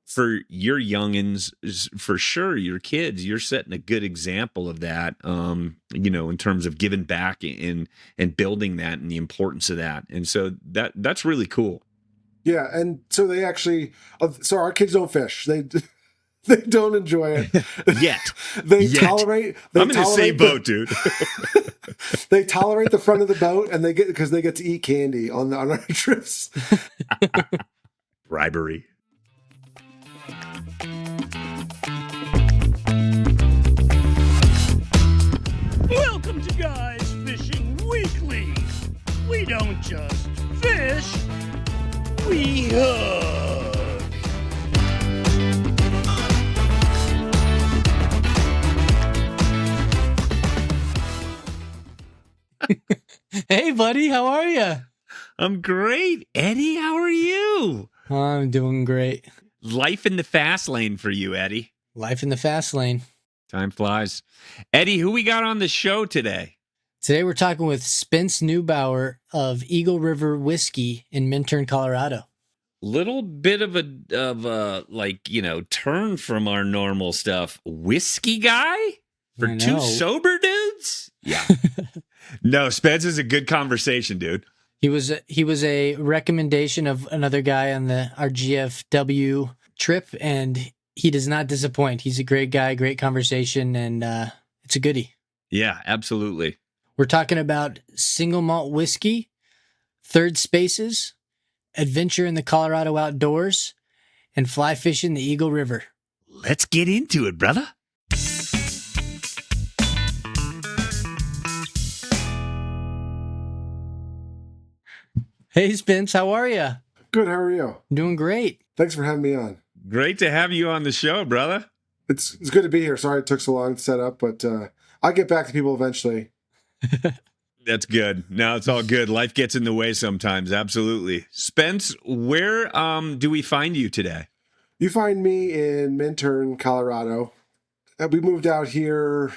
for your youngins, for sure, your kids, you're setting a good example of that, in terms of giving back and building that and the importance of that. And so that's really cool. Yeah, and so they actually, so our kids don't fish. They don't enjoy it yet. Tolerate. I'm in the same boat, dude. They tolerate the front of the boat, and because they get to eat candy on our trips. Bribery. Welcome to Guys Fishing Weekly. We don't just fish, we hug. Hey, buddy, how are you? I'm great. Eddie, how are you? I'm doing great. Life in the fast lane for you, Eddie. Life in the fast lane. Time flies. Eddie, who we got on the show today? Today we're talking with Spence Neubauer of Eagle River Whiskey in Minturn, Colorado. Little bit of a turn from our normal stuff. Whiskey guy for two sober dudes? Yeah. No, Spence is a good conversation, dude. He was a recommendation of another guy on our GFW trip, and he does not disappoint. He's a great guy, great conversation, and it's a goodie. Yeah, absolutely. We're talking about single malt whiskey, third spaces, adventure in the Colorado outdoors, and fly fishing the Eagle River. Let's get into it, brother. Hey, Spence, how are you? Good, how are you? Doing great. Thanks for having me on. Great to have you on the show, brother. It's good to be here. Sorry it took so long to set up, but I'll get back to people eventually. That's good. No, it's all good. Life gets in the way sometimes. Absolutely. Spence, where do we find you today? You find me in Minturn, Colorado. We moved out here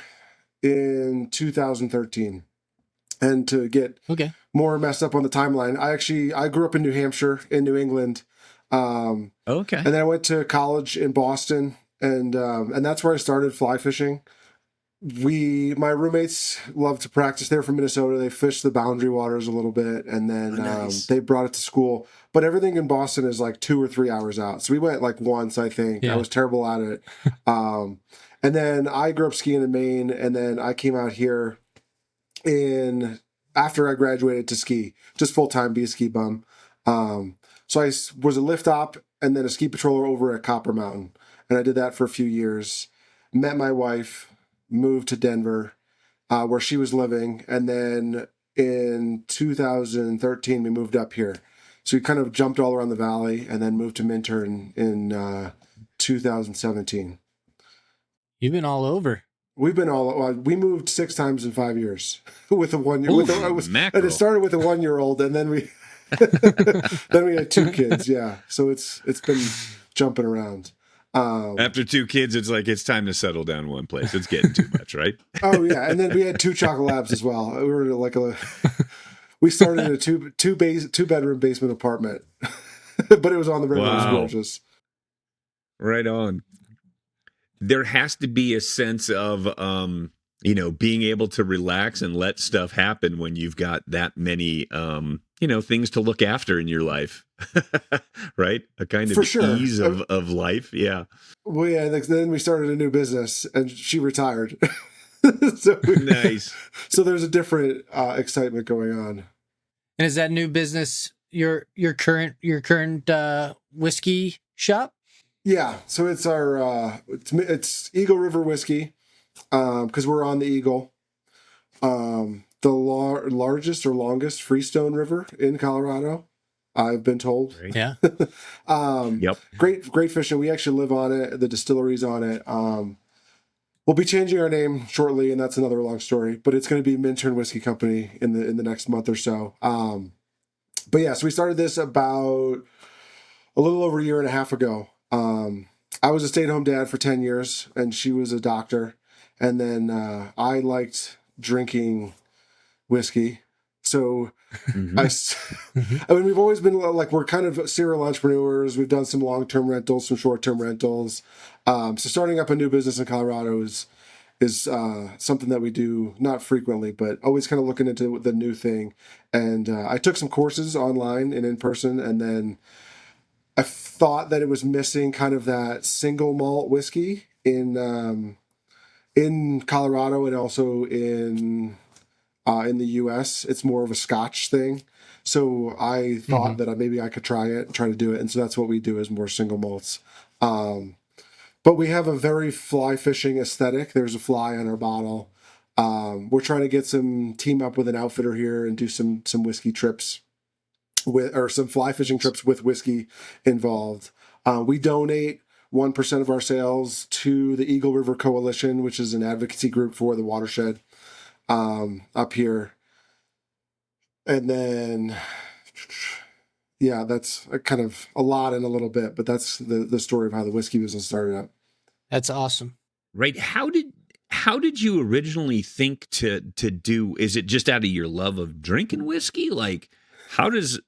in 2013. And to get more messed up on the timeline, I grew up in New Hampshire, in New England. Okay. And then I went to college in Boston, and that's where I started fly fishing. My roommates love to practice. They're from Minnesota. They fish the boundary waters a little bit, and then they brought it to school. But everything in Boston is like 2 or 3 hours out. So we went like once, I think. Yeah. I was terrible at it. And then I grew up skiing in Maine, and then I came out here after I graduated to ski, just full-time, be a ski bum. So I was a lift op and then a ski patroller over at Copper Mountain. And I did that for a few years. Met my wife, moved to Denver, where she was living. And then in 2013, we moved up here. So we kind of jumped all around the valley and then moved to Minturn in 2017. You've been all over. We've been we moved 6 times in 5 years with a 1 year. And it started with a 1-year-old, and then we had 2 kids. Yeah, so it's been jumping around. After 2 kids, it's like it's time to settle down in one place. It's getting too much, right? Oh yeah, and then we had 2 chocolate labs as well. We were like we started in a 2-bedroom basement apartment, but it was on the river. Wow. It was gorgeous. Right on. There has to be a sense of, being able to relax and let stuff happen when you've got that many, things to look after in your life, right? A kind of ease of life. Yeah. Well, yeah. Then we started a new business and she retired. Nice. So there's a different excitement going on. And is that new business your current whiskey shop? Yeah, so it's our it's Eagle River Whiskey, because we're on the Eagle, the largest or longest freestone river in Colorado, I've been told. Great. Yeah. Yep. Great fishing. We actually live on it. The distillery's on it. We'll be changing our name shortly, and that's another long story. But it's going to be Minturn Whiskey Company in the next month or so. But yeah, so we started this about a little over a year and a half ago. I was a stay-at-home dad for 10 years, and she was a doctor. And then I liked drinking whiskey. So Mm-hmm. I mean, we've always been like, we're kind of serial entrepreneurs. We've done some long-term rentals, some short-term rentals. So starting up a new business in Colorado is something that we do not frequently, but always kind of looking into the new thing. And I took some courses online and in person, and then I thought that it was missing kind of that single malt whiskey in Colorado and also in the U.S. It's more of a Scotch thing. So I thought that maybe I could try to do it. And so that's what we do, is more single malts. But we have a very fly fishing aesthetic. There's a fly on our bottle. We're trying to team up with an outfitter here and do some whiskey trips or some fly fishing trips with whiskey involved. We donate 1% of our sales to the Eagle River Coalition, which is an advocacy group for the watershed up here. And then, yeah, that's kind of a lot in a little bit, but that's the story of how the whiskey business started out. That's awesome. Right. How did you originally think to do? Is it just out of your love of drinking whiskey? Like, how does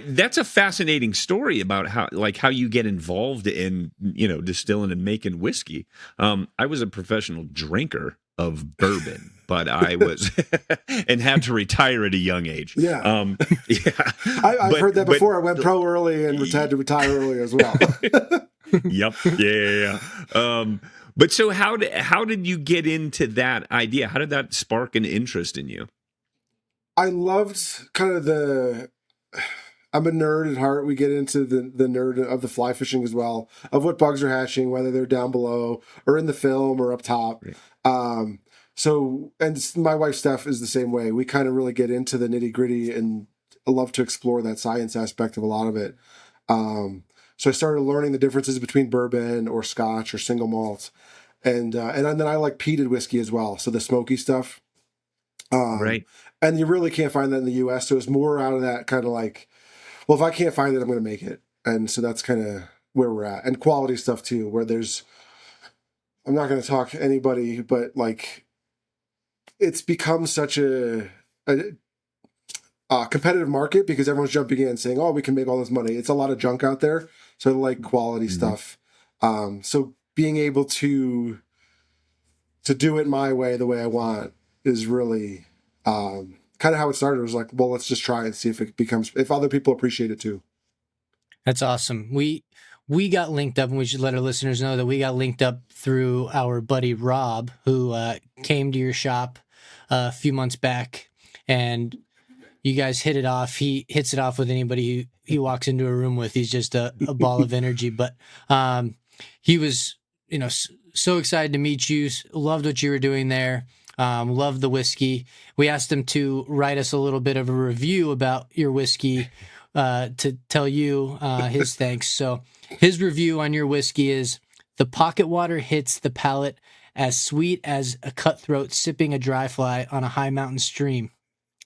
that's a fascinating story about how you get involved in, distilling and making whiskey. I was a professional drinker of bourbon, but I was and had to retire at a young age. Yeah. Yeah. I've heard that before. I went pro early and had to retire early as well. Yep. Yeah. But so how did you get into that idea? How did that spark an interest in you? I loved kind of I'm a nerd at heart. We get into the nerd of the fly fishing as well, of what bugs are hatching, whether they're down below or in the film or up top. Right. So, and my wife Steph is the same way. We kind of really get into the nitty gritty and love to explore that science aspect of a lot of it. So I started learning the differences between bourbon or Scotch or single malt, and then I like peated whiskey as well. So the smoky stuff, right? And you really can't find that in the U.S. So it's more out of that kind of like, well, if I can't find it, I'm going to make it. And so that's kind of where we're at. And quality stuff too, where I'm not going to talk to anybody, but like, it's become such a competitive market because everyone's jumping in and saying, oh, we can make all this money. It's a lot of junk out there. So I like quality stuff. So being able to do it my way, the way I want, is really kind of how it started. It was like, well, let's just try and see if other people appreciate it too. That's awesome. We got linked up, and we should let our listeners know that we got linked up through our buddy Rob, who came to your shop a few months back, and you guys hit it off. He hits it off with anybody he walks into a room with. He's just a ball of energy. But he was, so excited to meet you. Loved what you were doing there. Loved the whiskey. We asked him to write us a little bit of a review about your whiskey to tell you his thanks. So his review on your whiskey is: the pocket water hits the palate as sweet as a cutthroat sipping a dry fly on a high mountain stream.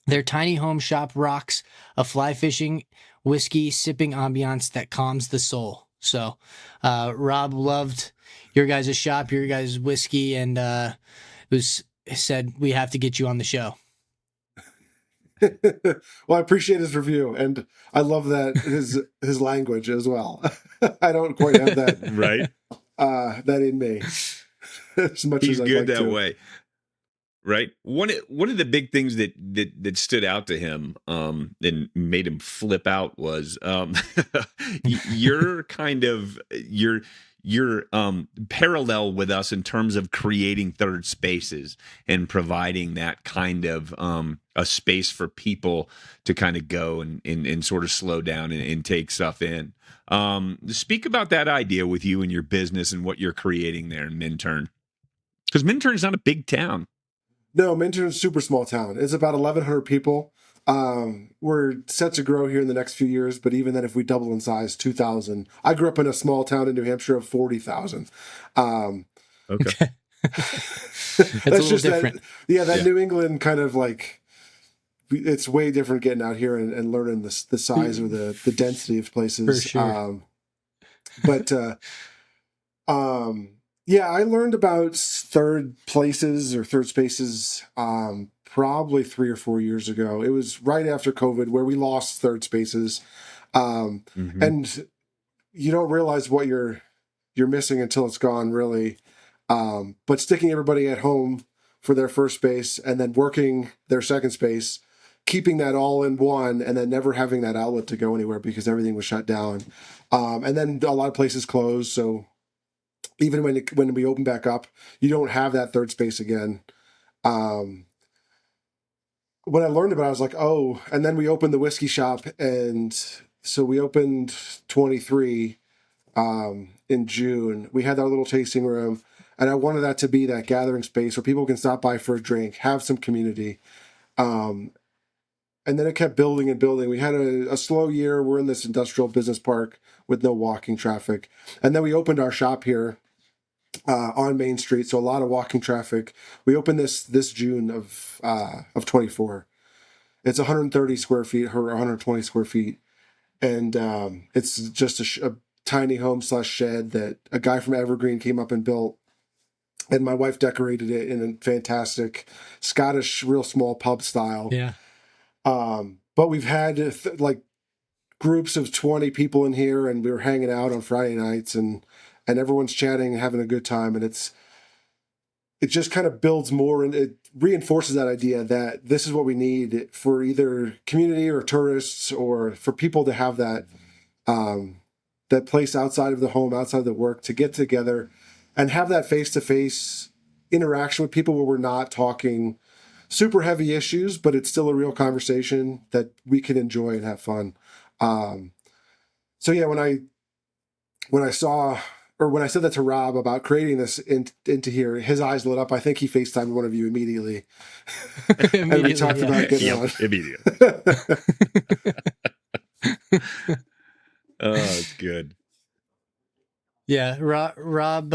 Their tiny home shop rocks a fly fishing, whiskey sipping ambiance that calms the soul. So Rob loved your guys' shop, your guys' whiskey, and said we have to get you on the show. Well, I appreciate his review, and I love that his language as well. I don't quite have that right that in me as much He's as I'd good like that to. way. Right. One of the big things that stood out to him and made him flip out was your kind of your parallel with us in terms of creating third spaces and providing that kind of a space for people to kind of go and sort of slow down and take stuff in. Speak about that idea with you and your business and what you're creating there in Minturn. Because Minturn is not a big town. No, Minturn's a super small town. It's about 1,100 people. We're set to grow here in the next few years, but even then, if we double in size, 2,000. I grew up in a small town in New Hampshire of 40,000. Okay. That's a little different. That New England kind of like, it's way different getting out here and learning the size or the density of places. For sure. Yeah, I learned about third places or third spaces probably 3 or 4 years ago. It was right after COVID where we lost third spaces. Mm-hmm. And you don't realize what you're missing until it's gone, really. But sticking everybody at home for their first space and then working their second space, keeping that all in one, and then never having that outlet to go anywhere because everything was shut down. And then a lot of places closed. So even when we open back up, you don't have that third space again. When I learned about it, I was like, oh, and then we opened the whiskey shop. And so we opened 23 in June. We had our little tasting room. And I wanted that to be that gathering space where people can stop by for a drink, have some community. And then it kept building and building. We had a slow year. We're in this industrial business park with no walking traffic. And then we opened our shop here on Main Street, so a lot of walking traffic. We opened this June of 24. It's 130 square feet or 120 square feet, and it's just a tiny home / shed that a guy from Evergreen came up and built, and my wife decorated it in a fantastic Scottish, real small pub style. Yeah. But we've had like groups of 20 people in here, and we were hanging out on Friday nights, and everyone's chatting and having a good time. And it just kind of builds more, and it reinforces that idea that this is what we need for either community or tourists, or for people to have that, that place outside of the home, outside of the work, to get together and have that face-to-face interaction with people where we're not talking super heavy issues, but it's still a real conversation that we can enjoy and have fun. So yeah, when I saw, or when I said that to Rob about creating this into here, his eyes lit up. I think he FaceTimed one of you immediately. And we talked about getting on. Immediately. Oh, it's good. Yeah, Rob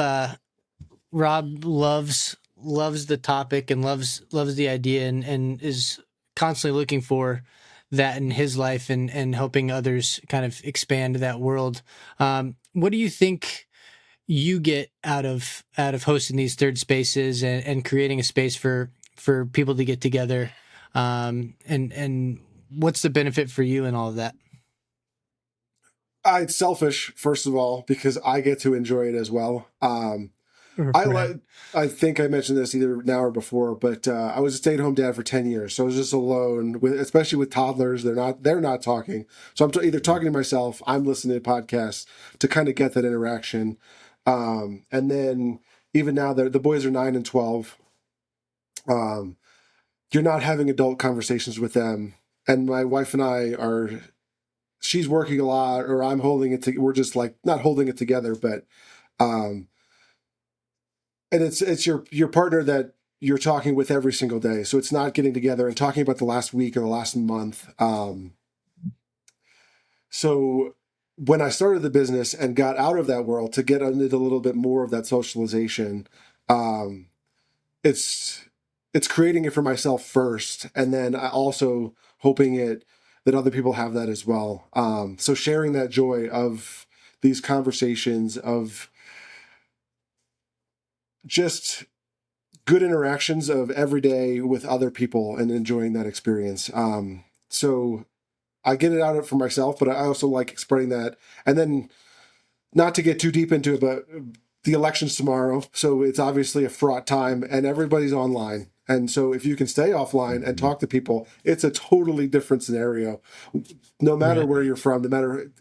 loves the topic and loves the idea, and is constantly looking for that in his life, and helping others kind of expand that world. What do you think you get out of hosting these third spaces and creating a space for people to get together? And what's the benefit for you in all of that? It's selfish, first of all, because I get to enjoy it as well. I think I mentioned this either now or before, but I was a stay-at-home dad for 10 years, so I was just alone, especially with toddlers. They're not talking, so I'm either talking to myself, I'm listening to podcasts to kind of get that interaction, and then even now the boys are 9 and 12. You're not having adult conversations with them, and my wife and I are. She's working a lot, or I'm holding it. We're just like not holding it together, but. And it's your partner that you're talking with every single day. So it's not getting together and talking about the last week or the last month. So when I started the business and got out of that world to get into a little bit more of that socialization, it's creating it for myself first. And then I also hoping that other people have that as well. So sharing that joy of these conversations, of just good interactions of every day with other people and enjoying that experience. So I get it out for myself, but I also like spreading that. And then not to get too deep into it, but the election's tomorrow. So it's obviously a fraught time and everybody's online. And so if you can stay offline and talk to people, it's a totally different scenario. No matter where you're from,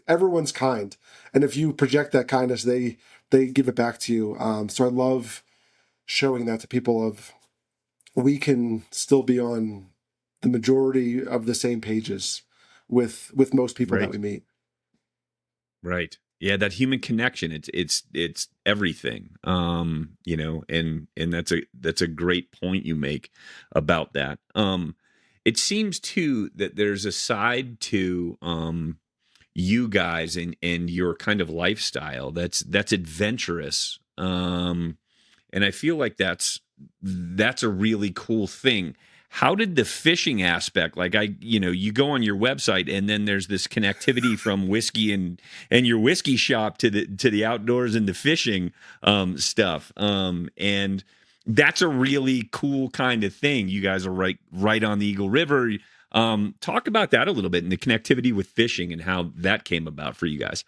everyone's kind. And if you project that kindness, they give it back to you. So I love showing that to people of we can still be on the majority of the same pages with most people that we meet. Right. Yeah, that human connection, it's everything. And that's a great point you make about that. It seems too that there's a side to you guys and your kind of lifestyle that's adventurous. And I feel like that's a really cool thing. How did the fishing aspect, like you go on your website and then there's this connectivity from whiskey and your whiskey shop to the outdoors and the fishing stuff. And that's a really cool kind of thing. You guys are right on the Eagle River. Talk about that a little bit and the connectivity with fishing and how that came about for you guys.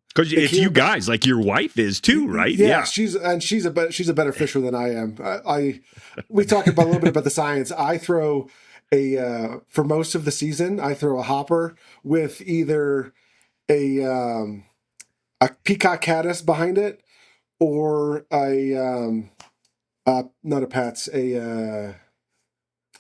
Because It it's came you about. guys, like your wife is too, right? Yeah, Yeah. she's a better fisher than I am. We talk about a little bit about the science. I throw for most of the season, I throw a hopper with either a peacock caddis behind it or not a Pat's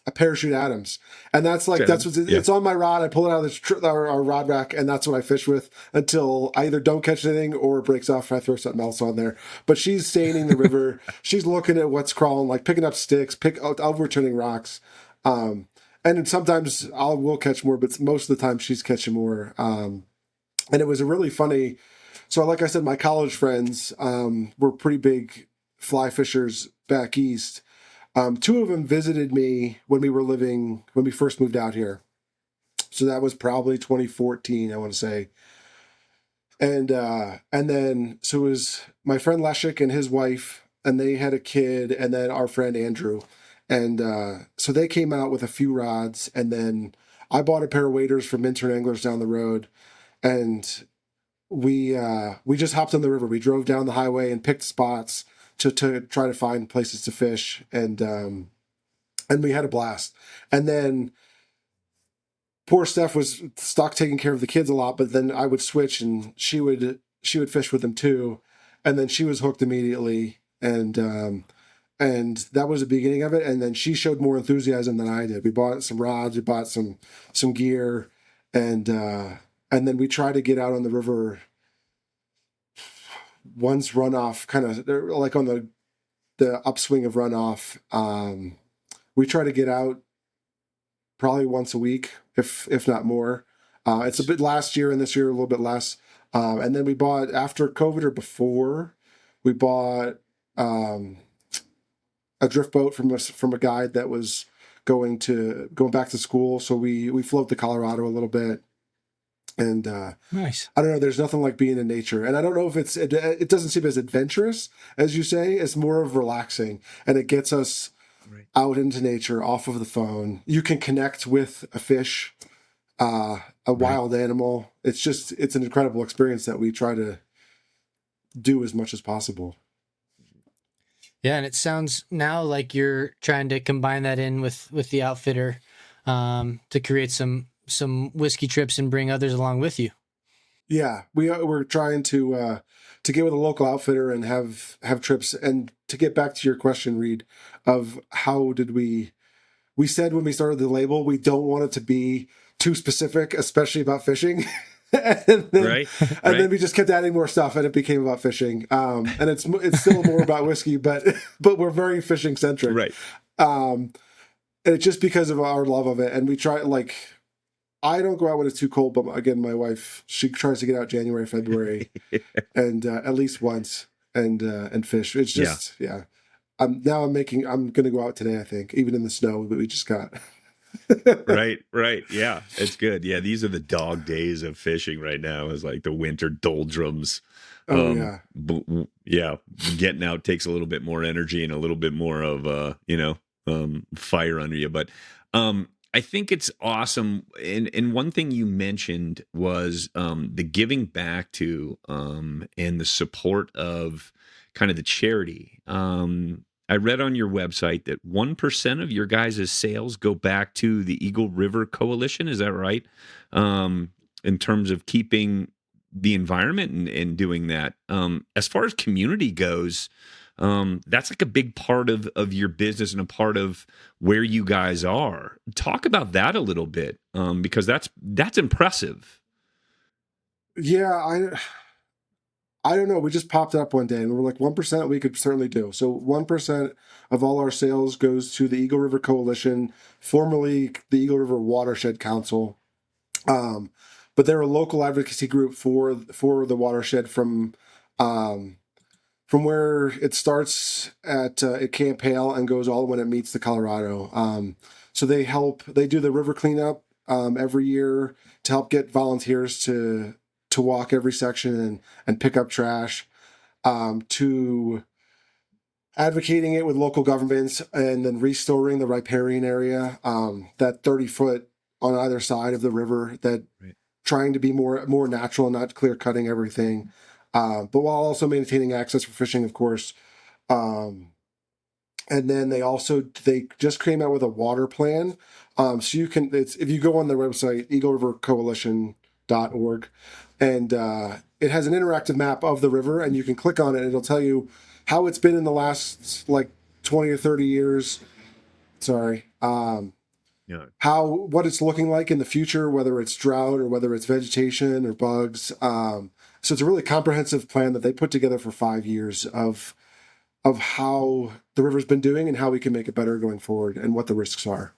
a parachute Adams, and that's what Yeah. it's on my rod. I pull it out of our rod rack, and that's what I fish with until I either don't catch anything or it breaks off. And I throw something else on there. But she's staining the river. She's looking at what's crawling, like picking up sticks, overturning rocks. And then sometimes will catch more, but most of the time she's catching more. And it was a really funny. So, like I said, my college friends were pretty big fly fishers back east. Two of them visited me when we first moved out here. So that was probably 2014, I want to say. And then so it was my friend Leshik and his wife, and they had a kid, and then our friend Andrew. And so they came out with a few rods, and then I bought a pair of waders from Minturn Anglers down the road, and we just hopped on the river. We drove down the highway and picked spots to try to find places to fish, and we had a blast. And then poor Steph was stuck taking care of the kids a lot, but then I would switch and she would fish with them too, and then she was hooked immediately, and that was the beginning of it. And then she showed more enthusiasm than I did. We bought some rods, we bought some gear, and then we tried to get out on the river once runoff, kind of like on the upswing of runoff. We try to get out probably once a week, if not more. It's a bit last year and this year a little bit less. And then we bought after COVID or before, we bought a drift boat from a guide that was going back to school. So we float to Colorado a little bit. And Nice. I don't know. There's nothing like being in nature, and I don't know if it doesn't seem as adventurous as you say. It's more of relaxing, and it gets us Right. out into nature, off of the phone. You can connect with a fish, a wild animal. It's an incredible experience that we try to do as much as possible. Yeah, and it sounds now like you're trying to combine that in with the outfitter to create some whiskey trips and bring others along with you. Yeah, we're trying to get with a local outfitter and have trips. And to get back to your question, Reid, of how did we said when we started the label, we don't want it to be too specific, especially about fishing. and then, Right. and then we just kept adding more stuff, and it became about fishing. And it's still more about whiskey, but we're very fishing centric. Right. And it's just because of our love of it. And we try, like, I don't go out when it's too cold, but again, my wife, she tries to get out January, February, and at least once and fish. It's just yeah. I'm going to go out today, I think, even in the snow that we just got. Right. Yeah, it's good. Yeah, these are the dog days of fishing right now. Is like the winter doldrums. Oh yeah. Yeah, getting out takes a little bit more energy and a little bit more of fire under you. But I think it's awesome. And one thing you mentioned was the giving back to and the support of kind of the charity. I read on your website that 1% of your guys' sales go back to the Eagle River Coalition. Is that right? In terms of keeping the environment and doing that. As far as community goes, that's like a big part of your business and a part of where you guys are. Talk about that a little bit, because that's impressive. Yeah, I don't know. We just popped it up one day and we were like 1% we could certainly do. So 1% of all our sales goes to the Eagle River Coalition, formerly the Eagle River Watershed Council. But they're a local advocacy group for the watershed from where it starts at Camp Hale and goes all when it meets the Colorado. So they do the river cleanup every year to help get volunteers to walk every section and pick up trash, to advocating it with local governments, and then restoring the riparian area, that 30-foot on either side of the river, that Right. trying to be more natural, not clear cutting everything, but while also maintaining access for fishing, of course. And then they just came out with a water plan. So you can, if you go on their website, eaglerivercoalition.org, and it has an interactive map of the river, and you can click on it and it'll tell you how it's been in the last like 20 or 30 years. Sorry. Yeah. What it's looking like in the future, whether it's drought or whether it's vegetation or bugs. So it's a really comprehensive plan that they put together for 5 years of how the river's been doing and how we can make it better going forward and what the risks are.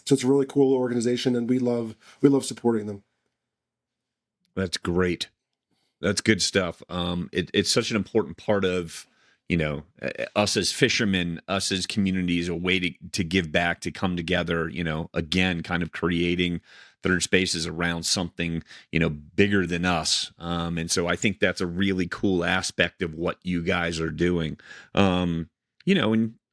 So it's a really cool organization, and we love supporting them. That's great. That's good stuff. It's such an important part of, us as fishermen, us as communities, a way to give back, to come together, again, kind of creating third spaces around something, bigger than us. And so I think that's a really cool aspect of what you guys are doing. And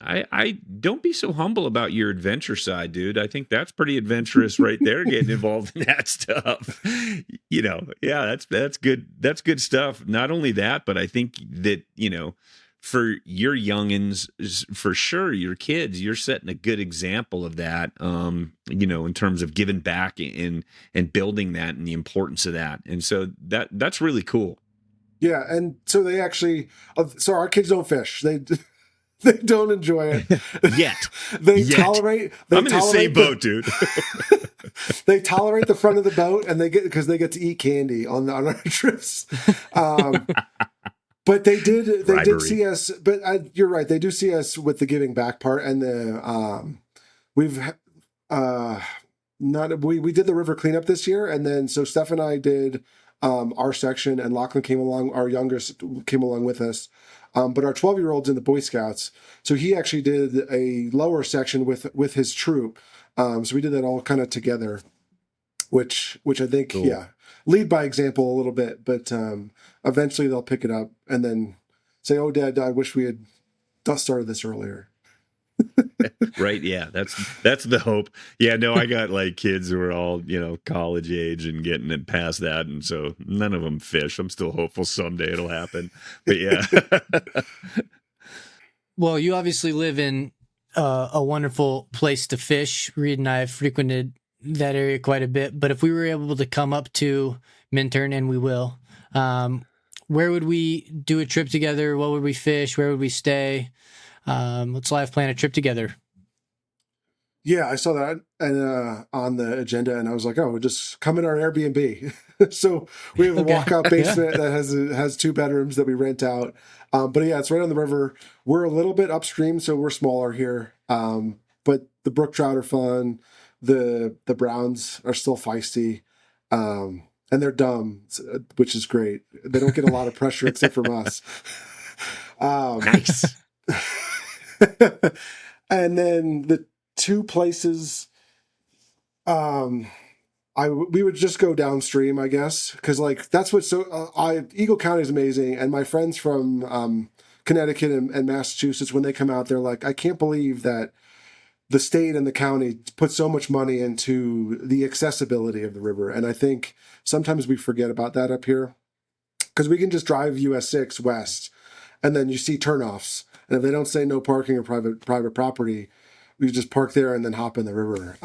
I don't be so humble about your adventure side, dude. I think that's pretty adventurous right there, getting involved in that stuff. Yeah, that's good. That's good stuff. Not only that, but I think that, for your youngins, for sure, your kids, you're setting a good example of that, in terms of giving back and building that and the importance of that. And so that's really cool. Yeah. And so they actually, so our kids don't fish. They don't enjoy it. Yet. Tolerate. I'm in the same boat, dude. They tolerate the front of the boat, and because they get to eat candy on our trips. But they did see us. But you're right. They do see us with the giving back part, and we did the river cleanup this year, and then so Steph and I did our section, and Lachlan came along. Our youngest came along with us. But our 12-year-old's in the Boy Scouts, so he actually did a lower section with his troop. So we did that all kind of together, which I think, cool. Yeah, lead by example a little bit, but eventually they'll pick it up and then say, "Oh, Dad, I wish we had started this earlier." Right. Yeah. That's the hope. Yeah. No, I got like kids who are all, college age and getting it past that. And so none of them fish. I'm still hopeful someday it'll happen, but yeah. Well, you obviously live in a wonderful place to fish. Reid and I have frequented that area quite a bit, but if we were able to come up to Minturn, and we will, where would we do a trip together? What would we fish? Where would we stay? Let's live plan a trip together. Yeah, I saw that and on the agenda, and I was like, "Oh, we'll just come in our Airbnb." So we have a walkout basement that has 2 bedrooms that we rent out. But yeah, it's right on the river. We're a little bit upstream, so we're smaller here. But the brook trout are fun. The browns are still feisty, and they're dumb, which is great. They don't get a lot of pressure except from us. Nice. And then the 2 places, we would just go downstream, I guess, because like that's what's Eagle County is amazing, and my friends from Connecticut and Massachusetts, when they come out, they're like, "I can't believe that the state and the county put so much money into the accessibility of the river." And I think sometimes we forget about that up here, because we can just drive US 6 west, and then you see turnoffs. And if they don't say no parking or private property, we just park there and then hop in the river.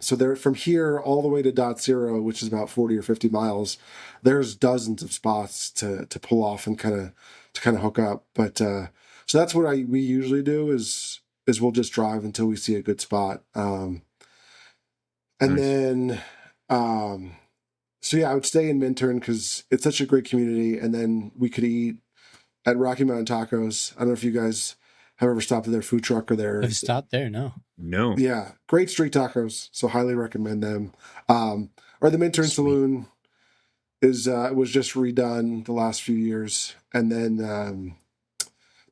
So there, from here all the way to Dot Zero, which is about 40 or 50 miles, there's dozens of spots to pull off and kind of hook up. But so that's what we usually do is we'll just drive until we see a good spot. And nice. Then so yeah, I would stay in Minturn because it's such a great community, and then we could eat at Rocky Mountain Tacos. I don't know if you guys have ever stopped at their food truck or their... I've stopped there, no. Yeah, great street tacos, so highly recommend them. Or the Minturn Saloon was just redone the last few years. And then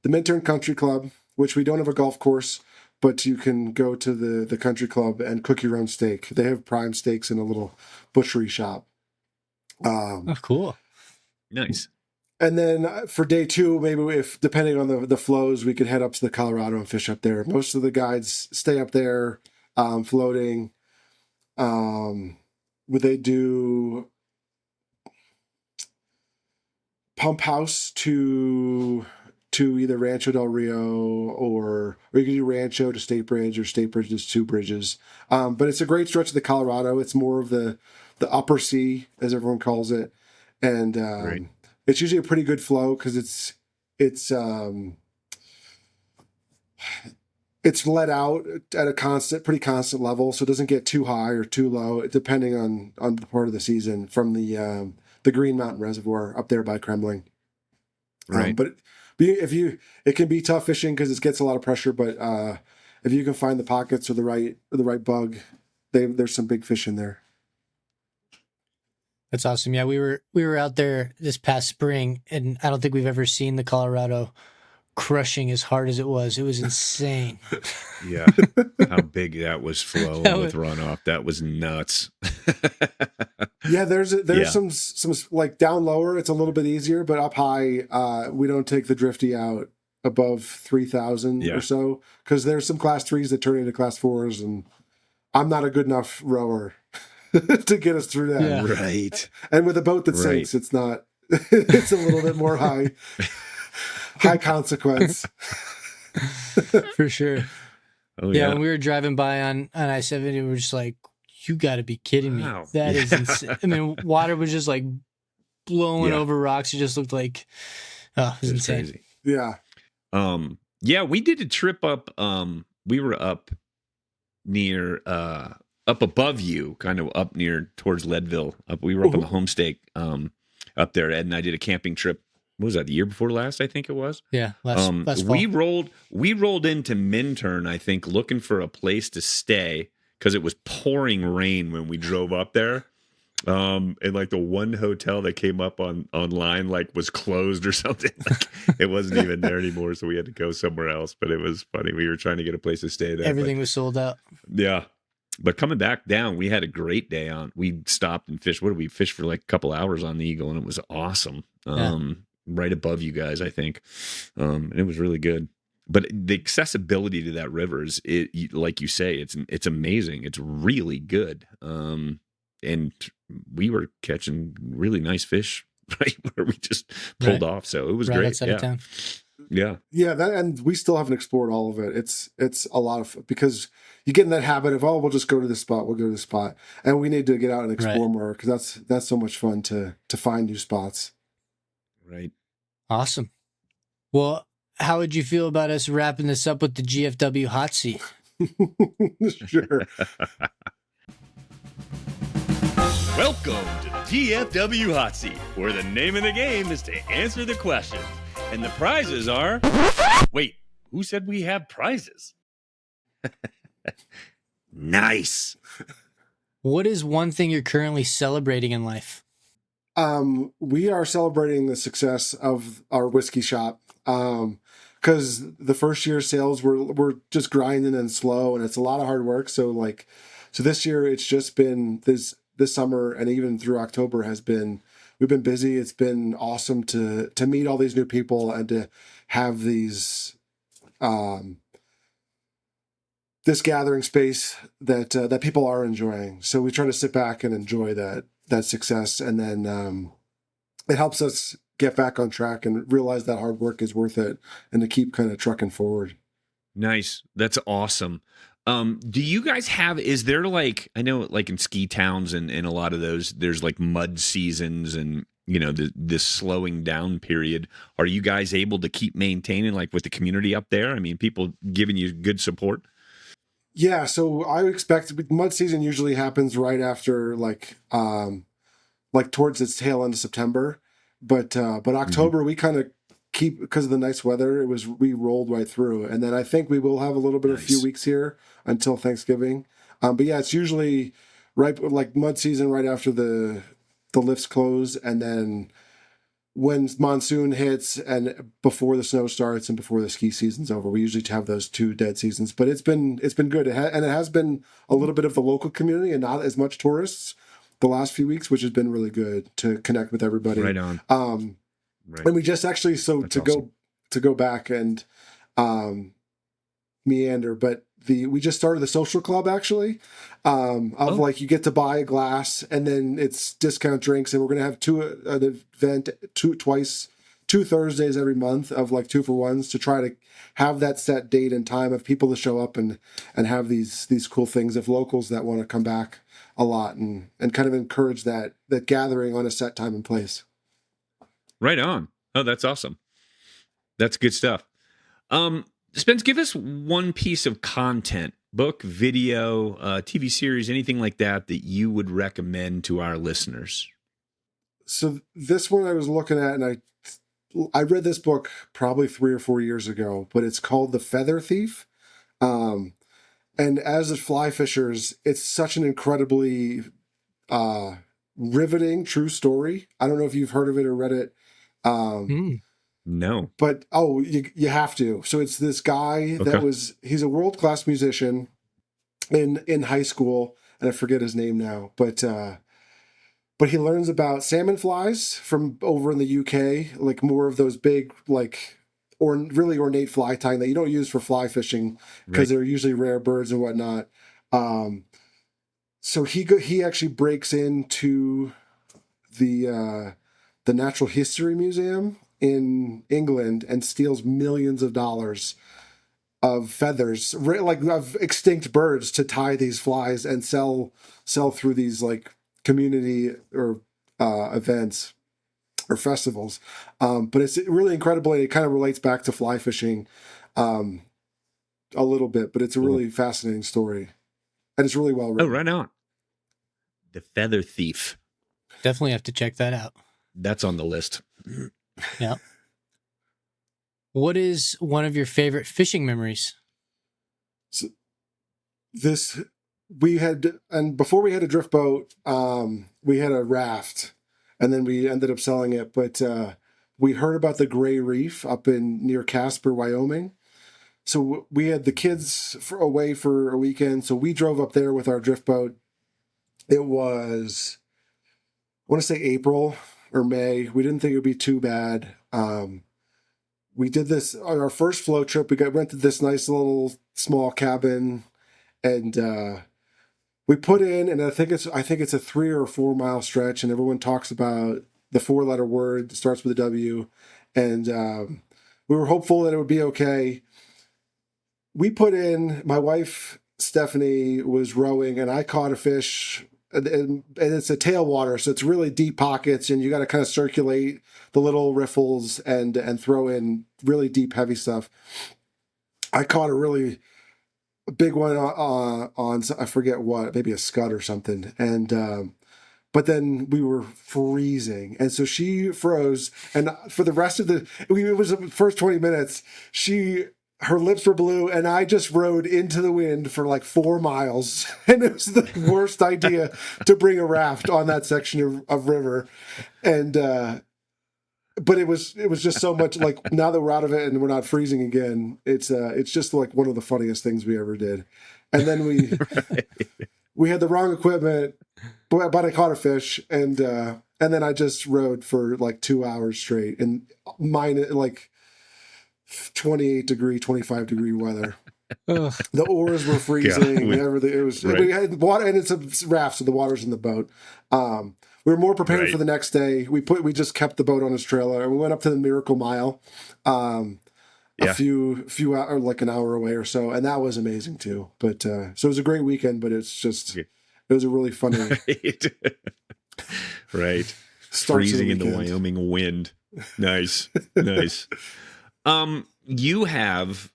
the Minturn Country Club, which we don't have a golf course, but you can go to the country club and cook your own steak. They have prime steaks in a little butchery shop. Oh, cool. Nice. And then for day 2, maybe if depending on the flows, we could head up to the Colorado and fish up there. Most of the guides stay up there, floating. Would they do Pump House to either Rancho Del Rio or you can do Rancho to State Bridge or State Bridge to Two Bridges. But it's a great stretch of the Colorado. It's more of the upper sea, as everyone calls it, and Right. it's usually a pretty good flow because it's let out at a pretty constant level, so it doesn't get too high or too low, depending on the part of the season. From the Green Mountain Reservoir up there by Kremling. Right. But it can be tough fishing because it gets a lot of pressure. But if you can find the pockets or the right bug, there's some big fish in there. That's awesome. Yeah, we were out there this past spring, and I don't think we've ever seen the Colorado crushing as hard as it was. It was insane. Yeah. How big that was flowing with runoff. That was nuts. Yeah, there's some like down lower, it's a little bit easier, but up high, we don't take the drifty out above 3,000 or so, because there's some class 3s that turn into class 4s, and I'm not a good enough rower to get us through that. Yeah. Right. And with a boat that sinks, it's not. It's a little bit more high consequence. For sure. Oh, Yeah, when we were driving by on I-70, we were just like, you got to be kidding me. Wow. That is insane. I mean, water was just like blowing over rocks. It just looked like, it was insane. Crazy. Yeah. Yeah, we did a trip up. We were up near, up above you, kind of up near towards Leadville. We were up on the homestake, up there. Ed and I did a camping trip. What was that, the year before last? I think it was. Yeah, last fall. We rolled into Minturn, I think, looking for a place to stay because it was pouring rain when we drove up there. And like the one hotel that came up online like was closed or something. Like, it wasn't even there anymore, so we had to go somewhere else. But it was funny. We were trying to get a place to stay there. Everything was sold out. Yeah. But coming back down, we had a great day on. We stopped and fished. What did we fish for like a couple hours on the Eagle, and it was awesome. Right above you guys, I think. And it was really good. But the accessibility to that river is, like you say, it's amazing. It's really good. And we were catching really nice fish, right, where we just pulled off. So it was great. Outside of town. Yeah. Yeah, and we still haven't explored all of it. It's a lot of, because you get in that habit of, we'll just go to this spot, we'll go to this spot. And we need to get out and explore more, because that's so much fun to find new spots. Right. Awesome. Well, how would you feel about us wrapping this up with the GFW hot seat? Sure. Welcome to GFW Hot Seat, where the name of the game is to answer the questions. And the prizes are... Wait, who said we have prizes? Nice. What is one thing you're currently celebrating in life? We are celebrating the success of our whiskey shop. Because the first year sales were just grinding and slow, and it's a lot of hard work. So this year it's just been this summer, and even through October we've been busy. It's been awesome to meet all these new people and to have these this gathering space that people are enjoying. So we try to sit back and enjoy that success, and then it helps us get back on track and realize that hard work is worth it, and to keep kind of trucking forward. Nice. That's awesome. Do you guys have, is there like, I know like in ski towns and a lot of those, there's like mud seasons and, this slowing down period. Are you guys able to keep maintaining like with the community up there? I mean, people giving you good support? Yeah. So I expect mud season usually happens right after like towards its tail end of September, but October we kind of keep, because of the nice weather, we rolled right through. And then I think we will have a little bit of a few weeks here until Thanksgiving. But yeah, it's usually right, like mud season right after the lifts close. And then when monsoon hits and before the snow starts and before the ski season's over, we usually have those 2 dead seasons. But it's been good. And it has been a little bit of the local community and not as much tourists the last few weeks, which has been really good to connect with everybody. Right on. Right. And we just actually, so That's awesome. to go back and meander, but we just started the social club actually, of like you get to buy a glass and then it's discount drinks, and we're gonna have an event two Thursdays every month of like 2-for-1s to try to have that set date and time of people to show up and have these cool things of locals that want to come back a lot and kind of encourage that gathering on a set time and place. Right on. Oh, that's awesome. That's good stuff. Spence, give us one piece of content, book, video, TV series, anything like that you would recommend to our listeners. So this one I was looking at, and I read this book probably 3 or 4 years ago, but it's called The Feather Thief. And as a fly fishers, it's such an incredibly riveting, true story. I don't know if you've heard of it or read it. No. But you have to. So it's this guy he's a world-class musician in high school, and I forget his name now, but he learns about salmon flies from over in the UK, like more of those big, like, or really ornate fly tying that you don't use for fly fishing because they're usually rare birds and whatnot. So he actually breaks into the Natural History Museum in England and steals millions of dollars of feathers, like of extinct birds, to tie these flies and sell through these like community or events or festivals. But it's really incredible. It kind of relates back to fly fishing a little bit, but it's a really fascinating story. And it's really well written. Oh, right on. The Feather Thief. Definitely have to check that out. That's on the list. Yeah. What is one of your favorite fishing memories? So before we had a drift boat, we had a raft, and then we ended up selling it. But we heard about the Gray Reef up near Casper, Wyoming. So we had the kids away for a weekend. So we drove up there with our drift boat. It was, I want to say April or May. We didn't think it would be too bad. We did this on our first float trip. We rented this nice little small cabin, and we put in, and I think it's a 3 or 4 mile stretch, and everyone talks about the 4-letter word that starts with a W, and we were hopeful that it would be okay. We put in, my wife Stephanie was rowing, and I caught a fish, and it's a tailwater, so it's really deep pockets, and you got to kind of circulate the little riffles and throw in really deep, heavy stuff. I caught a really big one on I forget what, maybe a scud or something, and but then we were freezing, and so she froze, and for the rest of it was the first 20 minutes, her lips were blue, and I just rode into the wind for like 4 miles. And it was the worst idea to bring a raft on that section of river. And, but it was just so much, like, now that we're out of it and we're not freezing again, it's just like one of the funniest things we ever did. And then we had the wrong equipment, but I caught a fish, and then I just rode for like 2 hours straight, and like 28 degree, 25 degree weather. The oars were freezing. Everything. It was. We had water, and it's a raft, so the water's in the boat. We were more prepared for the next day. We just kept the boat on its trailer, and we went up to the Miracle Mile, a few hours, like an hour away or so, and that was amazing too. But so it was a great weekend. But it was a really funny. Right. Freezing in the Wyoming wind. Nice. You have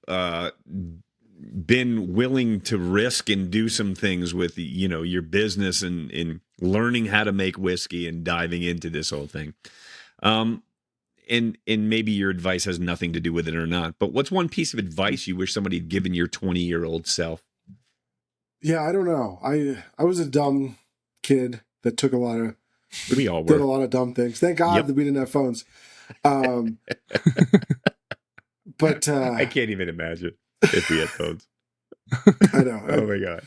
been willing to risk and do some things with, your business and in learning how to make whiskey and diving into this whole thing. And maybe your advice has nothing to do with it or not, but what's one piece of advice you wish somebody had given your 20-year-old self? Yeah, I don't know. I was a dumb kid that took we all were. Did a lot of dumb things. Thank God that we didn't have phones. But I can't even imagine if we had phones. I know. Oh my God.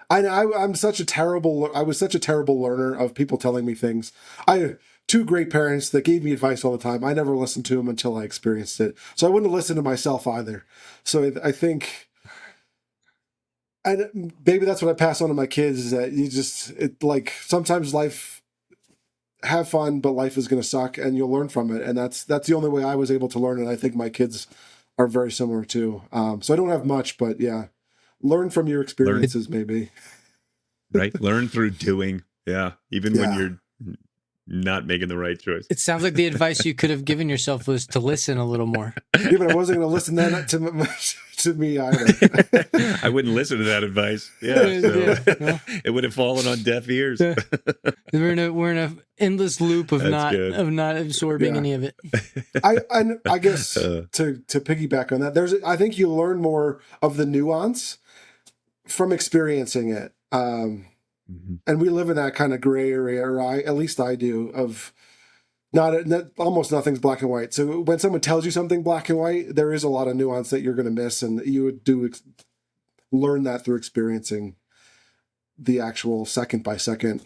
I'm such a terrible. I was such a terrible learner of people telling me things. I had two great parents that gave me advice all the time. I never listened to them until I experienced it. So I wouldn't listen to myself either. So I think, and maybe that's what I pass on to my kids is that like sometimes life, have fun, but life is going to suck, and you'll learn from it. And that's the only way I was able to learn. And I think my kids are very similar too. So I don't have much, but yeah, learn from your experiences, maybe. Right? Learn through doing. Yeah. Even when Yeah. you're not making the right choice. It sounds like the advice you could have given yourself was to listen a little more. Yeah, but I wasn't going to listen then to me either. I wouldn't listen to that advice. Yeah. So it would have fallen on deaf ears. We're in a endless loop of That's not absorbing Yeah. any of it. I guess to piggyback on that, I think you learn more of the nuance from experiencing it. And we live in that kind of gray area, or at least I do, of almost nothing's black and white. So when someone tells you something black and white, there is a lot of nuance that you're going to miss, and you would learn that through experiencing the actual second by second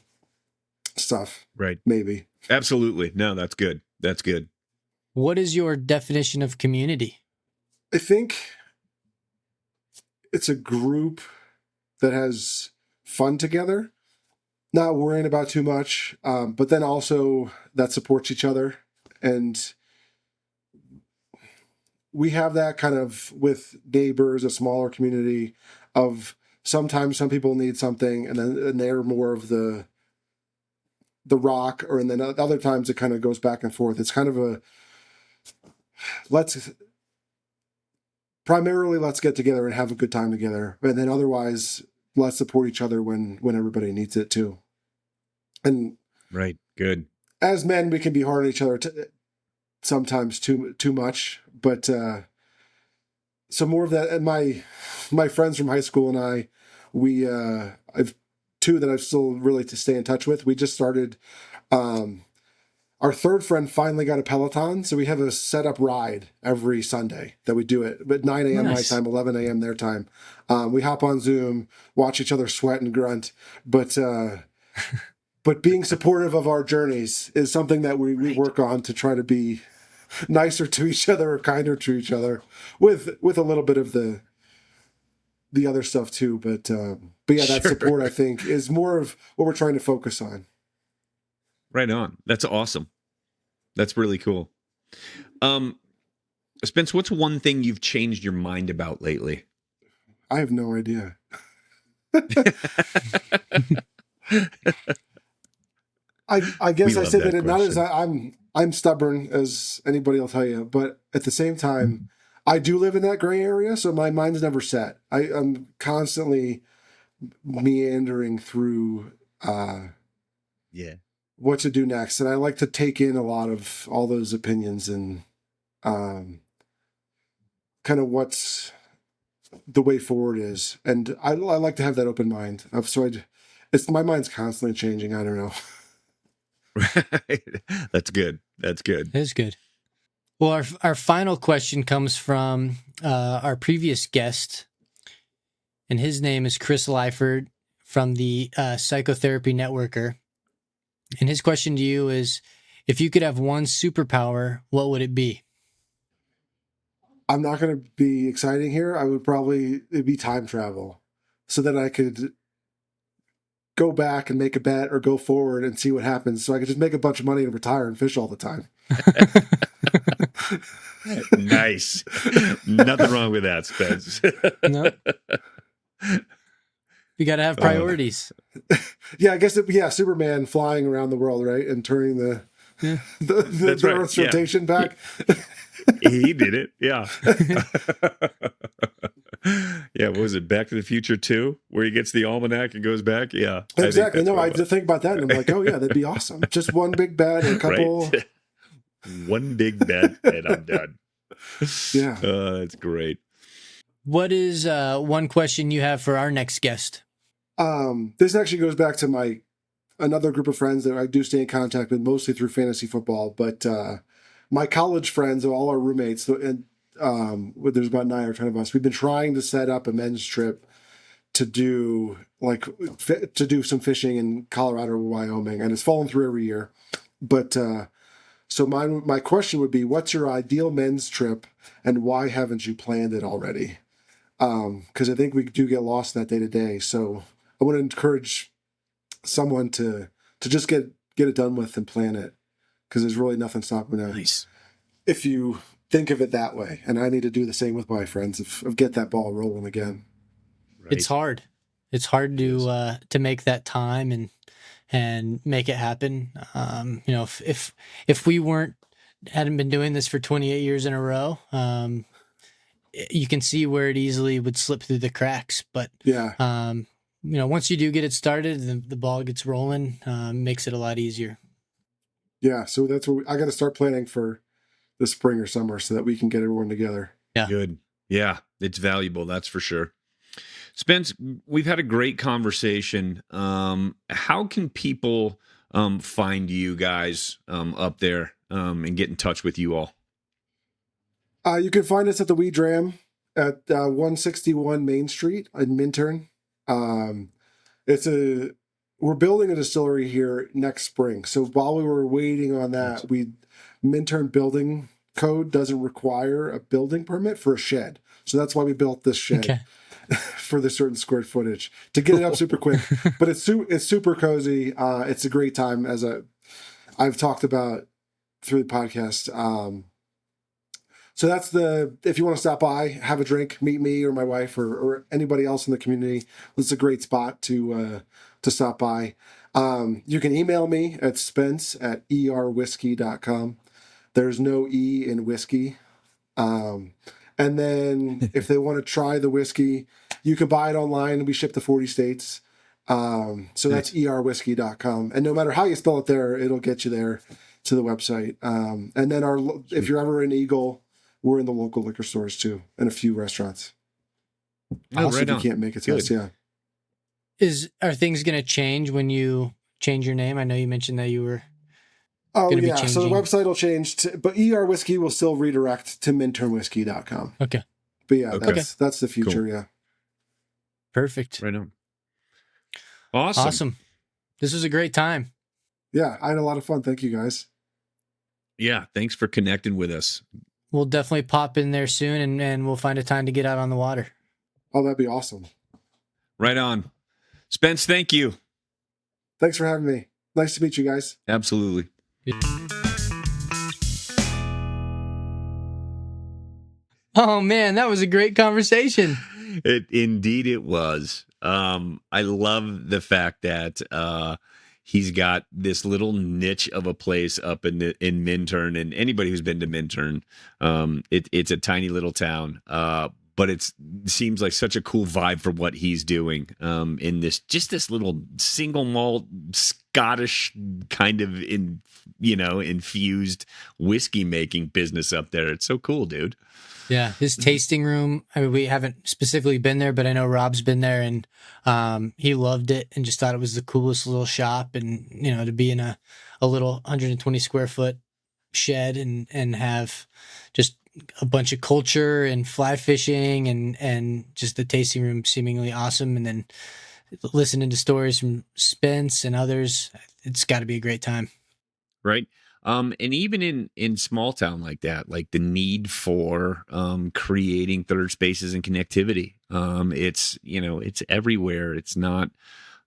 stuff. Right. Maybe. Absolutely. No, that's good. That's good. What is your definition of community? I think it's a group that has fun together, not worrying about too much, but then also that supports each other. And we have that kind of with neighbors, a smaller community of sometimes some people need something and they're more of the rock, and then other times it kind of goes back and forth. It's kind of let's get together and have a good time together. And then otherwise, let's support each other when everybody needs it too. And right. Good. as men, we can be hard on each other sometimes too much. But so more of that. And my friends from high school and I've two that I've still really to stay in touch with. We just started. Our third friend finally got a Peloton, so we have a set-up ride every Sunday that we do it. But 9 a.m. Nice. my time, 11 a.m. their time. We hop on Zoom, watch each other sweat and grunt. But being supportive of our journeys is something that we work on to try to be nicer to each other or kinder to each other, with a little bit of the other stuff too. But yeah, that Sure. support, I think, is more of what we're trying to focus on. Right on. That's awesome. That's really cool. Spence, what's one thing you've changed your mind about lately? I have no idea. I guess We I love say that that not as question. I'm stubborn as anybody will tell you, but at the same time, I do live in that gray area, so my mind's never set. I'm constantly meandering through Yeah. what to do next, and I like to take in a lot of all those opinions and kind of what's the way forward is, and I like to have that open mind. It's my mind's constantly changing. I don't know. Right. That's good. That's good. It is good. Well, our final question comes from our previous guest, and his name is Chris Lyford from the Psychotherapy Networker. And his question to you is, if you could have one superpower, what would it be? I'm not going to be exciting here. It'd be time travel, so that I could go back and make a bet or go forward and see what happens. So I could just make a bunch of money and retire and fish all the time. Nice. Nothing wrong with that, Spence. No. You got to have priorities. Yeah, I guess Superman flying around the world, right, and turning the That's right, Earth's yeah. rotation back. He did it. Yeah. Yeah. What was it? Back to the Future 2, where he gets the almanac and goes back? Yeah. Exactly. No, I did just think about that, and I'm like, oh yeah, that'd be awesome. Just one big bet, and a couple. Right? One big bet, and I'm done. Yeah. That's great. What is one question you have for our next guest? This actually goes back to another group of friends that I do stay in contact with, mostly through fantasy football. But my college friends, all our roommates, and there's about 9 or 10 of us. We've been trying to set up a men's trip to do some fishing in Colorado or Wyoming, and it's fallen through every year. But so my question would be, what's your ideal men's trip, and why haven't you planned it already? Because I think we do get lost in that day to day. So I want to encourage someone to just get it done with and plan it, because there's really nothing stopping that. Nice. If you think of it that way, and I need to do the same with my friends of get that ball rolling again. Right. It's hard. It's hard to make that time and make it happen. If we hadn't been doing this for 28 years in a row, you can see where it easily would slip through the cracks. But yeah, once you do get it started, the ball gets rolling, makes it a lot easier. Yeah, so that's what I got to start planning for the spring or summer so that we can get everyone together. Yeah. Good. Yeah, it's valuable. That's for sure. Spence, we've had a great conversation. How can people find you guys up there and get in touch with you all? You can find us at the We Dram at 161 Main Street in Minturn. We're building a distillery here next spring. So while we were waiting on that, Minturn building code doesn't require a building permit for a shed. So that's why we built this shed for the certain square footage to get it up super quick. But it's super cozy. It's a great time, as I've talked about through the podcast. So that's if you want to stop by, have a drink, meet me or my wife or anybody else in the community, it's a great spot to stop by. You can email me at spence@erwhisky.com. There's no E in whiskey. And then if they want to try the whiskey, you can buy it online. We ship to 40 states. So that's erwhisky.com. And no matter how you spell it there, it'll get you there to the website. And then if you're ever in Eagle, we're in the local liquor stores too, and a few restaurants. Also, if you can't make it to us, yeah. Are things going to change when you change your name? I know you mentioned that you were. Oh yeah, so the website will change, but ER Whiskey will still redirect to minturnwhiskey.com. Okay. But yeah, that's the future. Cool. Yeah. Perfect. Right on. Awesome. This was a great time. Yeah, I had a lot of fun. Thank you guys. Yeah, thanks for connecting with us. We'll definitely pop in there soon, and we'll find a time to get out on the water. Oh, that'd be awesome. Right on. Spence, thank you. Thanks for having me. Nice to meet you guys. Absolutely. Oh man, that was a great conversation. Indeed it was. I love the fact that he's got this little niche of a place up in Minturn, and anybody who's been to Minturn, it's a tiny little town, but it seems like such a cool vibe for what he's doing in this little single malt Scottish kind of infused whiskey making business up there. It's so cool, dude. Yeah, his tasting room. I mean, we haven't specifically been there, but I know Rob's been there, and he loved it and just thought it was the coolest little shop. And to be in a little 120 square foot shed and have just a bunch of culture and fly fishing and just the tasting room seemingly awesome. And then listening to stories from Spence and others, it's got to be a great time. Right. And even in small town like that, like the need for creating third spaces and connectivity, it's everywhere. It's not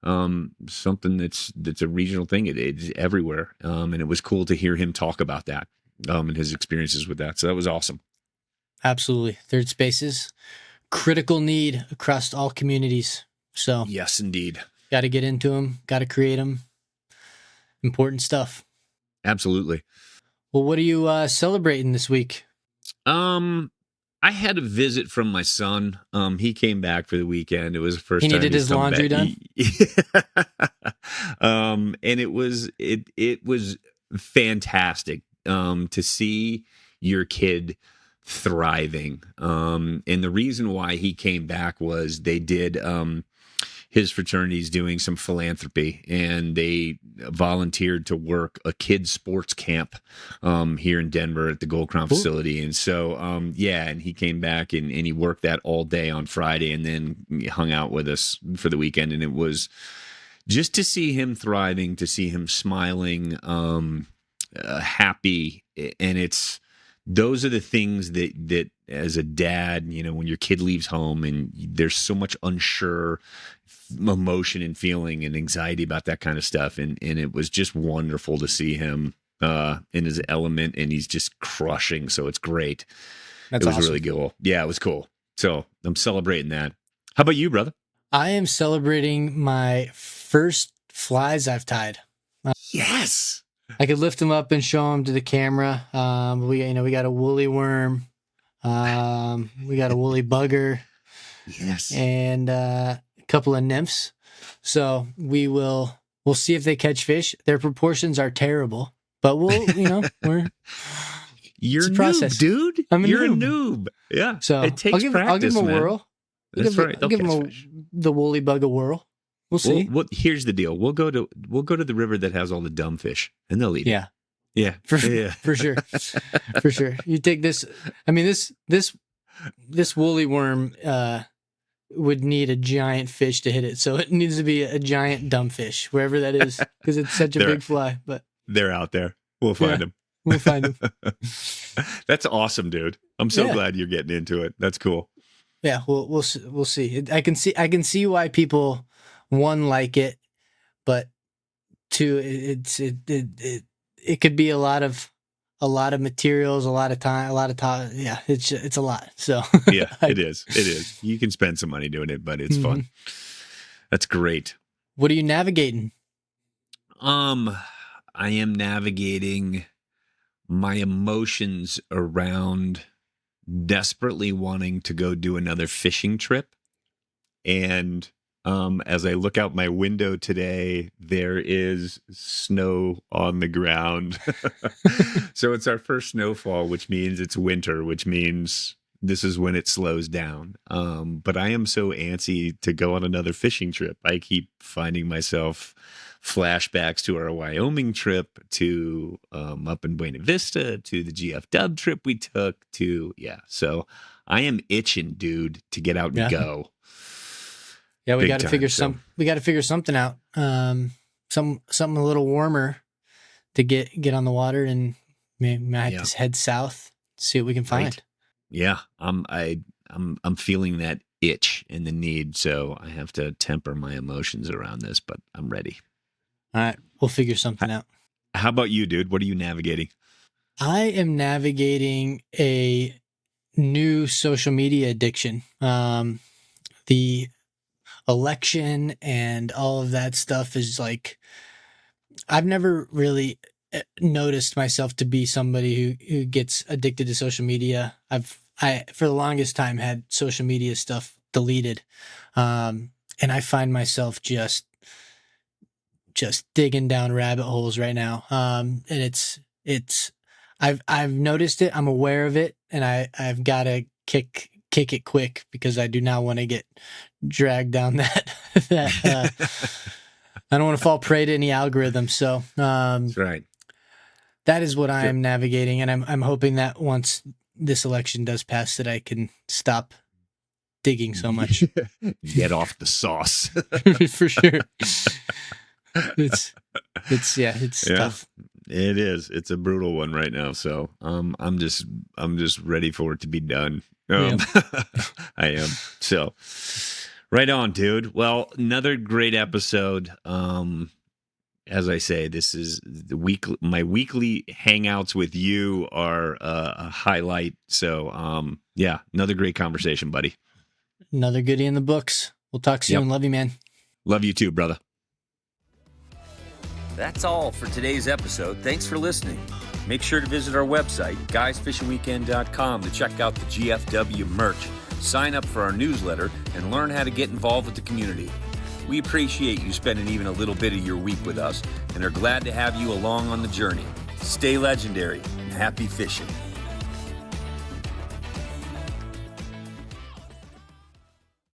something that's a regional thing. It's everywhere. And it was cool to hear him talk about that and his experiences with that. So that was awesome. Absolutely. Third spaces, critical need across all communities. So yes, indeed. Got to get into them. Got to create them. Important stuff. Absolutely. Well, what are you celebrating this week? I had a visit from my son. He came back for the weekend. It was the first he time needed his laundry done. And it was fantastic to see your kid thriving. And the reason why he came back was they did his fraternity is doing some philanthropy, and they volunteered to work a kids sports camp here in Denver at the Gold Crown facility. And so, and he came back and he worked that all day on Friday, and then he hung out with us for the weekend. And it was just to see him thriving, to see him smiling, happy. And those are the things that as a dad, when your kid leaves home and there's so much unsure emotion and feeling and anxiety about that kind of stuff. And it was just wonderful to see him in his element, and he's just crushing. So it's great. That's awesome. awesome. Really cool. Yeah, it was cool. So I'm celebrating that. How about you, brother? I am celebrating my first flies I've tied. Yes. I could lift them up and show them to the camera. We got a woolly worm. We got a woolly bugger. Yes. And a couple of nymphs. So we'll see if they catch fish. Their proportions are terrible, but you're a process. noob, dude. You're noob. a noob. Yeah. So it takes I'll give practice, them a man. whirl. That's right. I'll give them the woolly bug a whirl. We'll see. Here's the deal. We'll go to the river that has all the dumb fish, and they'll eat it. Yeah. For sure. For sure. You take this. I mean, this woolly worm would need a giant fish to hit it. So it needs to be a giant dumb fish, wherever that is, because it's such a big fly. But they're out there. We'll find them. We'll find them. That's awesome, dude. I'm so glad you're getting into it. That's cool. Yeah, we'll see. I can see why people, one, like it, but two, it could be a lot of materials, a lot of time. Yeah, it's a lot. So yeah, it is. You can spend some money doing it, but it's fun. That's great. What are you navigating? I am navigating my emotions around desperately wanting to go do another fishing trip. And as I look out my window today, there is snow on the ground. So it's our first snowfall, which means it's winter, which means this is when it slows down. But I am so antsy to go on another fishing trip. I keep finding myself flashbacks to our Wyoming trip, to up in Buena Vista, to the GFW trip we took, so I am itching, dude, to get out and go. Yeah, we got to figure something out. Something a little warmer to get on the water, and maybe might just head south, see what we can find. Right. Yeah, I'm feeling that itch and the need, so I have to temper my emotions around this, but I'm ready. All right, we'll figure something out. How about you, dude? What are you navigating? I am navigating a new social media addiction. The election and all of that stuff is like, I've never really noticed myself to be somebody who gets addicted to social media. I for the longest time had social media stuff deleted, and I find myself just digging down rabbit holes right now. And I've noticed it. I'm aware of it, and I've got to kick it quick, because I do not want to get dragged down that I don't want to fall prey to any algorithm. So that's right. That is what I am navigating, and I'm hoping that once this election does pass, that I can stop digging so much. Get off the sauce. For sure. It's tough. It is. It's a brutal one right now. So I'm just ready for it to be done. I am. So right on, dude. Well, another great episode. As I say, this is my weekly hangouts with you are a highlight. So another great conversation, buddy. Another goodie in the books. We'll talk soon. Love you, man. Love you too, brother. That's all for today's episode. Thanks for listening. Make sure to visit our website, guysfishingweekend.com, to check out the GFW merch, sign up for our newsletter, and learn how to get involved with the community. We appreciate you spending even a little bit of your week with us, and are glad to have you along on the journey. Stay legendary and happy fishing.